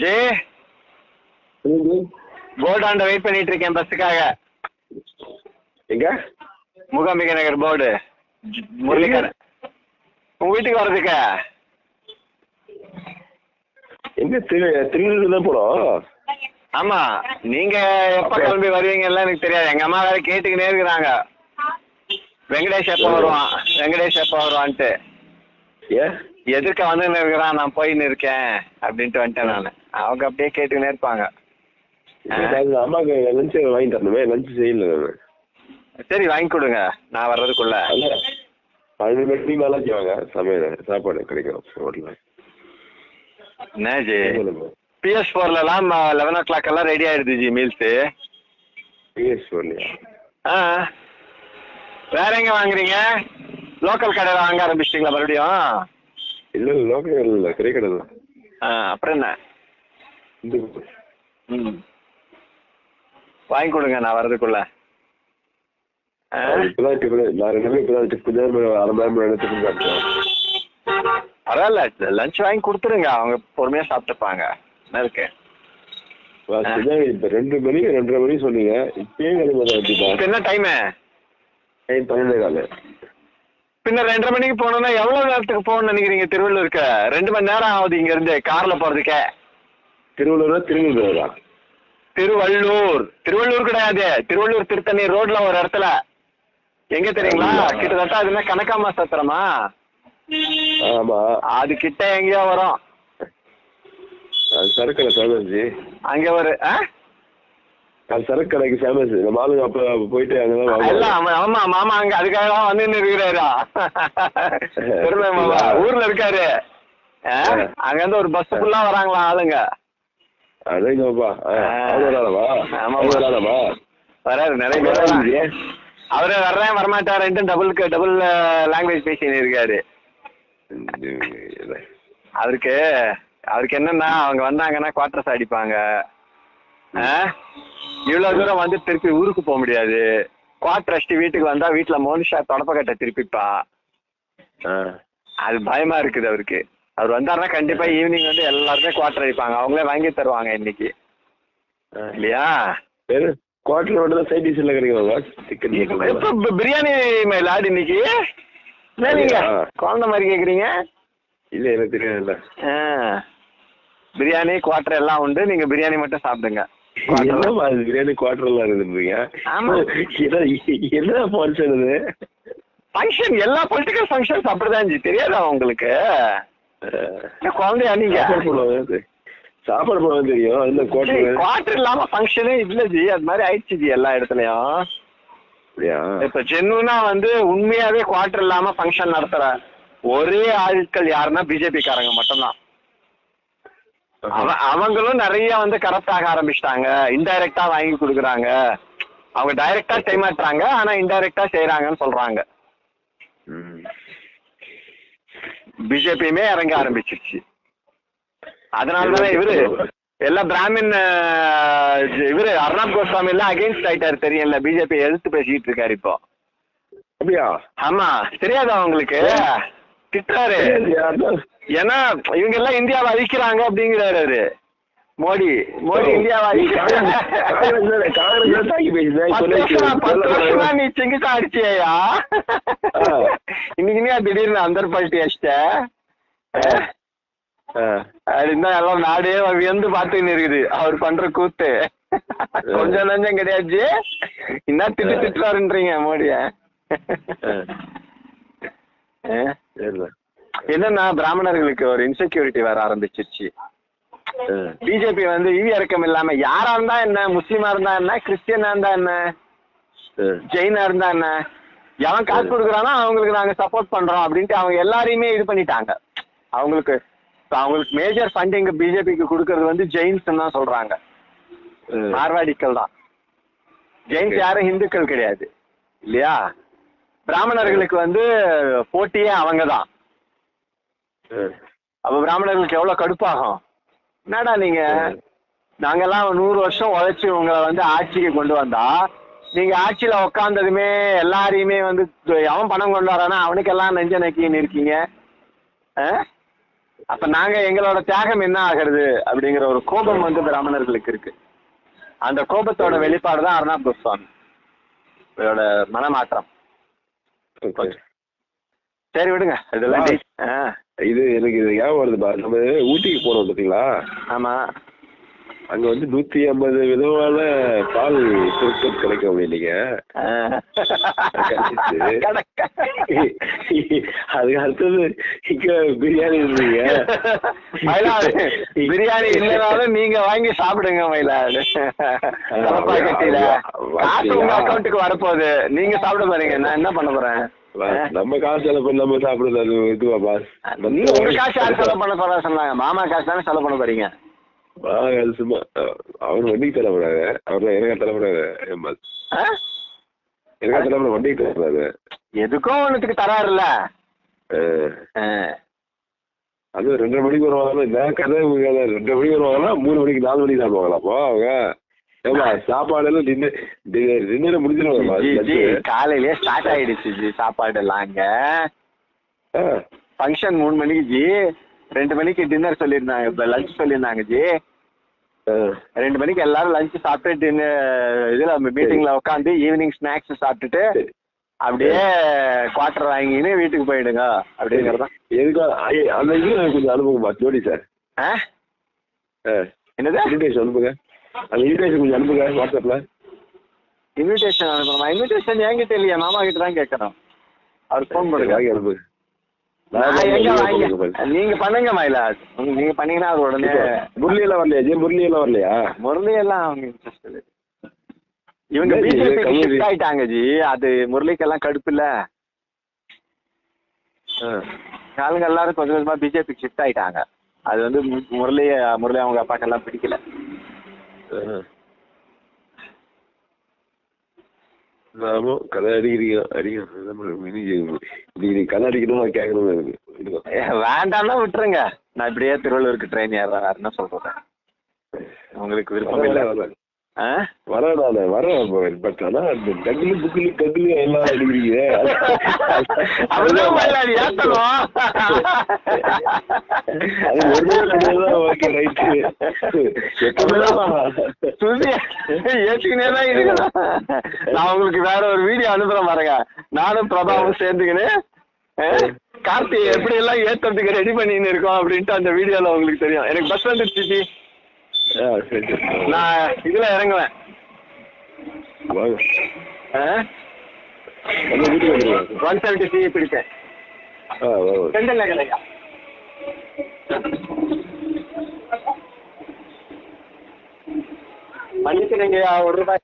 J போர்டாண்ட wait பண்ணிட்டு இருக்கேன் பஸ்ஸுக்காக. எங்க? மூகாம்பிகை நகர் போர்டு முரளிக்காரன் உங்க வீட்டுக்கு வர்றதுக்கு. எங்க திருநெல்வேலி தான் போறோம். ஆமா, நீங்க எப்ப கிளம்பி வருவீங்கலாம் எனக்கு தெரியாது. எங்க அம்மா வேற கேட்டுக்கினே இருக்கிறாங்க, வெங்கடேஷ் எப்ப வருவான், வெங்கடேஷ் எப்ப வருவான்ட்டு. எதிர்க்க வந்து இருக்கிறான், நான் போயின்னு இருக்கேன் அப்படின்ட்டு வந்துட்டேன் நான். அவங்க அப்படியே கேட்டுக்கினே இருப்பாங்க. அம்மாக்கு லஞ்ச் வாங்கி தரணுமே, லஞ்ச் செய்யல. சரி வாங்கி கொடுங்க, நான் வர்றதுக்குள்ள. 12 மணிக்கு மேலே வாங்க, சமையல் சாப்பாடு கிடைக்கும் ஹோட்டலில். என்ன ஜி PS4லாம் 11 o'clock எல்லாம் ரெடி ஆயிடுது ஜி மீல்ஸு. PS4லையா? வேற எங்க வாங்குறீங்க? லோக்கல் கடையில் வாங்க ஆரம்பிச்சிட்டிங்களா மறுபடியும்? இல்லை லோக்கல் இல்லை, கறி கடை தான். அப்புறம் என்ன? வாங்கி கொடுங்க, நான் வர்றதுக்குள்ள. பரவாயில்ல, லஞ்ச் வாங்கி கொடுத்துருங்க, அவங்க பொறுமையா சாப்பிட்டுப்பாங்க. என்ன இருக்கு? 2 மணி 2:30 மணி சொன்னீங்க, இப்பயே என்ன டைமு? 12:15. பின்ன 2:30 மணிக்கு போகணும்னா எவ்வளவு நேரத்துக்கு போகணும்னு நினைக்கிறீங்க? திருவள்ளூருக்கு 2 மணி நேரம் ஆகுது இங்க இருந்து கார்ல போறதுக்கே. திருவள்ளூரா திருவள்ளூரா? திருவள்ளூர். திருவள்ளூர் கிடையாது, திருவள்ளூர் திருத்தணி ரோட்ல ஒரு இடத்துல. எங்க தெரியுங்களா? கிட்டத்தட்ட அது என்ன கனகாமா சத்திரமா? ஆமா, அது கிட்ட எங்கேயோ வரும். சரக்கடை ஃபேமஸ். அங்க ஒரு சரக்கு கடைக்கு ஃபேமஸ். நம்ம ஆளுங்க அப்ப போயிட்டு அங்கதான். ஆமா மாமா அங்க அதுக்காக தான் வந்து இருக்கிறாரா? மாமா ஊர்ல இருக்காரு. அங்க இருந்து ஒரு பஸ் ஃபுல்லா வராங்களா ஆளுங்க. வராரு, நிறைய பேர். அவரு வர்றேன் வரமாட்டாருன்ட்டு டபுள் லாங்குவேஜ் பேசின்னு இருக்காரு. அவருக்கு என்னன்னா, அவங்க வந்தாங்கன்னா குவார்டர்ஸ் அடிப்பாங்க. இவ்வளவு தூரம் வந்து திருப்பி ஊருக்கு போக முடியாது. குவார்டர் அடிச்சுட்டு வீட்டுக்கு வந்தா வீட்டுல மோனிஷா தொடப்பக்கட்டை திருப்பிப்பா. அது பயமா இருக்குது அவருக்கு. அவர் வந்தாருன்னா கண்டிப்பா ஈவினிங் வந்து எல்லாருமே குவார்டர் அடிப்பாங்க, அவங்களே வாங்கி தருவாங்க இன்னைக்கு இல்லையா? குவார்டர் மட்டும் தான் சைட் டிஷ் எல்லாம் கிடைக்கும். பிரியாணி லாடு இன்னைக்கு நீங்க குழந்தை மாதிரி கேக்குறீங்க? இல்ல எனக்கு தெரியாது. பிரியாணி குவார்டர் எல்லாம் உண்டு, நீங்க பிரியாணி மட்டும் சாப்பிடுங்க. பிரியாணி குவார்டர் எல்லாம் இருக்குதுங்க. என்ன ஃபங்க்ஷன்? எல்லா பொலிட்டிக்கல் ஃபங்க்ஷன்ஸ் அப்படிதான் தெரியாதா உங்களுக்கு? குழந்தையா நீங்க? சாப்பாடு போட தெரியும். குவார்டர் இல்லாம ஃபங்க்ஷனே இல்ல ஜி, அது மாதிரி ஆயிடுச்சு ஜி எல்லா இடத்துலயும். இப்ப ஜென்னுனா வந்து உண்மையாவே குவார்டர் இல்லாம ஃபங்க்ஷன் நடத்துற ஒரே ஆட்கள் யாருன்னா பிஜேபி காரங்க மட்டும்தான். அவங்களும் நிறைய வந்து கரப்ட் ஆக ஆரம்பிச்சிட்டாங்க, இன்டைரக்டா வாங்கி கொடுக்குறாங்க. அவங்க டைரக்டா செய்ய மாட்டாங்க, ஆனா இன்டைரக்டா செய்யறாங்கன்னு சொல்றாங்க. பிஜேபியுமே இறங்க ஆரம்பிச்சிருச்சு. அதனாலதான் இவரு எல்லாம் பிராமின் இவரு அர்ணாப் கோஸ்வாமி எல்லாம் அகேன்ஸ்ட் ஆயிட்டாரு, தெரியல. பிஜேபி எதிர்த்து பேசிட்டு இருக்காரு இப்போ. அப்படியா? ஆமா, தெரியாதா உங்களுக்கு? திட்டுறாரு. ஏன்னா இவங்க எல்லாம் இந்தியாவை அழிக்கிறாங்க அப்படிங்கிறாரு அவரு. மோடி இந்தியாவை அழிக்கிறாங்க. நீ செங்குச்சா அடிச்சியா இன்னைக்குமே திடீர்னு அந்தர் பால்ட்டி அடிச்சிட்ட அப்படின்னா எல்லாம் நாடே வியந்து பாத்துன்னு இருக்குது அவர் பண்ற கூத்து. கொஞ்சம் நஞ்சம் கிடையாது. என்ன திட்டுறாருன்றீங்க மோடிய? என்னன்னா பிராமணர்களுக்கு ஒரு இன்செக்யூரிட்டி வர ஆரம்பிச்சிருச்சு. பிஜேபி வந்து ஈவி இறக்கம் இல்லாம யாரா இருந்தா என்ன, முஸ்லீமா இருந்தா என்ன, கிறிஸ்டியனா இருந்தா என்ன, ஜெயினா இருந்தா என்ன, எவன் காசு கொடுக்குறானோ அவங்களுக்கு நாங்க சப்போர்ட் பண்றோம் அப்படின்ட்டு அவங்க எல்லாரையுமே இது பண்ணிட்டாங்க. அவங்களுக்கு மேஜர் ஃபண்டிங் பிஜேபிக்கு கொடுக்கறது வந்து ஜெயின்ஸ் தான் சொல்றாங்க, மார்வாடிக்கள் தான். ஜெயின்ஸ் யாரும் இந்துக்கள் கிடையாது இல்லையா? பிராமணர்களுக்கு வந்து போட்டியே அவங்க தான். அப்ப பிராமணர்களுக்கு எவ்வளவு கடுப்பாகும். என்னடா நீங்க நாங்கெல்லாம் 100 வருஷம் உழைச்சி உங்களை வந்து ஆட்சிக்கு கொண்டு வந்தா, நீங்க ஆட்சியில உக்காந்ததுமே எல்லாரையுமே வந்து அவன் பணம் கொண்டு வரானா அவனுக்கெல்லாம் நெஞ்ச நக்கின்னு இருக்கீங்க. அப்ப நாங்க எங்களோட தியாகம் என்ன ஆகிறது அப்படிங்கிற ஒரு கோபம் வந்து பிராமணர்களுக்கு இருக்கு. அந்த கோபத்தோட வெளிப்பாடு தான் அர்ணாப் கோஸ்வாமி இதோட மனமாற்றம். சரி விடுங்க இதெல்லாம். இது எனக்கு இது ஞாபகம் வருதுப்பா, நம்ம ஊட்டிக்கு போனோம் பார்த்தீங்களா? ஆமா. அங்க வந்து 150 விதமான பால் பொருட்கள் கிடைக்கும் அப்படின்னீங்க. அதுக்கு அடுத்தது இங்க பிரியாணி இருந்தீங்க. பிரியாணி இல்லைனாலும் நீங்க வாங்கி சாப்பிடுங்க மயிலாடு. காசு உங்க அக்கௌண்ட்டுக்கு வரப்போகுது, நீங்க சாப்பிட போறீங்க, நான் என்ன பண்ண போறேன்? நம்ம காசு செலவு பண்ணாம சாப்பிடுறது அது இதுவா பாஸ்? நீங்க உங்க காசு யார் செலவு பண்ண போறா சொன்னாங்க? மாமா காசு தானே செலவு பண்ண போறீங்க. அது சும்மா அவர் வண்டிக்கு தரப்படாது, அவர் எனக்கா தரப்படாது, எனக்கா தரப்பட வண்டிக்கு தரப்படாது. எதுக்கும் ஒண்ணுத்துக்கு தராருல்ல. அது 2:30 மணிக்கு வருவாங்க. இந்த கதை 2:30 மணிக்கு வருவாங்களா, 3 மணிக்கு 4 மணிக்கு சாப்பிடுவாங்களா? அப்போ அவங்க ஏமா சாப்பாடு எல்லாம் டின்னர் முடிஞ்சிடும். காலையிலேயே ஸ்டார்ட் ஆயிடுச்சு ஜி சாப்பாடு எல்லாம். அங்க ஃபங்க்ஷன் 3 மணிக்கு ஜி, 2 மணிக்கு டின்னர் சொல்லியிருந்தாங்க, இப்போ லஞ்ச் சொல்லியிருந்தாங்க ஜி. 2 மணிக்கு எல்லாரும் லஞ்ச் சாப்பிட்டு இதுல மீட்டிங்ல உட்காந்து ஈவினிங் ஸ்நாக்ஸ் சாப்பிட்டுட்டு அப்படியே குவார்டர் வாங்கின்னு வீட்டுக்கு போயிடுங்க அப்படிங்கிறதான். எதுக்கு அந்த இது கொஞ்சம் அனுப்புங்கப்பா ஜோடி சார். என்னது இன்விடேஷன் அனுப்புங்க, அந்த இன்விடேஷன் கொஞ்சம் அனுப்புங்க வாட்ஸ்அப்ல. இன்விடேஷன் அனுப்பணுமா? இன்விடேஷன் என்கிட்ட இல்லையா, மாமா கிட்ட தான் கேட்கணும். அவருக்கு ஃபோன் பண்ணுங்க, வாங்கி அனுப்புங்க. நீங்க பண்ணுங்க மயிலா, நீங்க பண்ணீங்கன்னா அது உடனே. முரளி எல்லாம் வரலையா ஜி? முரளி எல்லாம் வரலையா? முரளி எல்லாம் அவங்க இன்ட்ரெஸ்ட் இல்லை. இவங்க பிஜேபி ஷிஃப்ட் ஆயிட்டாங்க ஜி. அது முரளிக்கெல்லாம் கடுப்பு இல்ல. ஆளுங்க எல்லாரும் கொஞ்சம் கொஞ்சமா பிஜேபி ஷிஃப்ட் ஆயிட்டாங்க. அது வந்து முரளி அவங்க அப்பாக்கெல்லாம் பிடிக்கல. நாமும் கதை அடிக்கிறீங்க கதை அடிக்கணும் கேட்கணும் எனக்கு. வேண்டாம்னா விட்டுருங்க, நான் இப்படியே திருவள்ளூருக்கு ட்ரெயின் ஏறேன், வேற என்ன சொல்றேன். உங்களுக்கு விருப்பம் இல்லை வரேன். பட் ஆனா அந்த டக்குலு புக்குலு கக்குலு எல்லாம் அடிக்கிறீங்க. Okay right. நான் உங்களுக்கு வேற ஒரு வீடியோ அனுப்புறேன் பாருங்க. நானும் பிரபாவும் சேர்ந்துக்கின்னு கார்த்தி எப்படி எல்லாம் ஏத்துறதுக்கு ரெடி பண்ணின்னு இருக்கோம் அப்படின்ட்டு அந்த வீடியோல உங்களுக்கு தெரியும். எனக்கு பஸ் வந்துருச்சு, நான் இதுல இறங்குவேன். 170 பிடிப்பேன். மன்னிச்சுடுங்கய்யா, ₹1.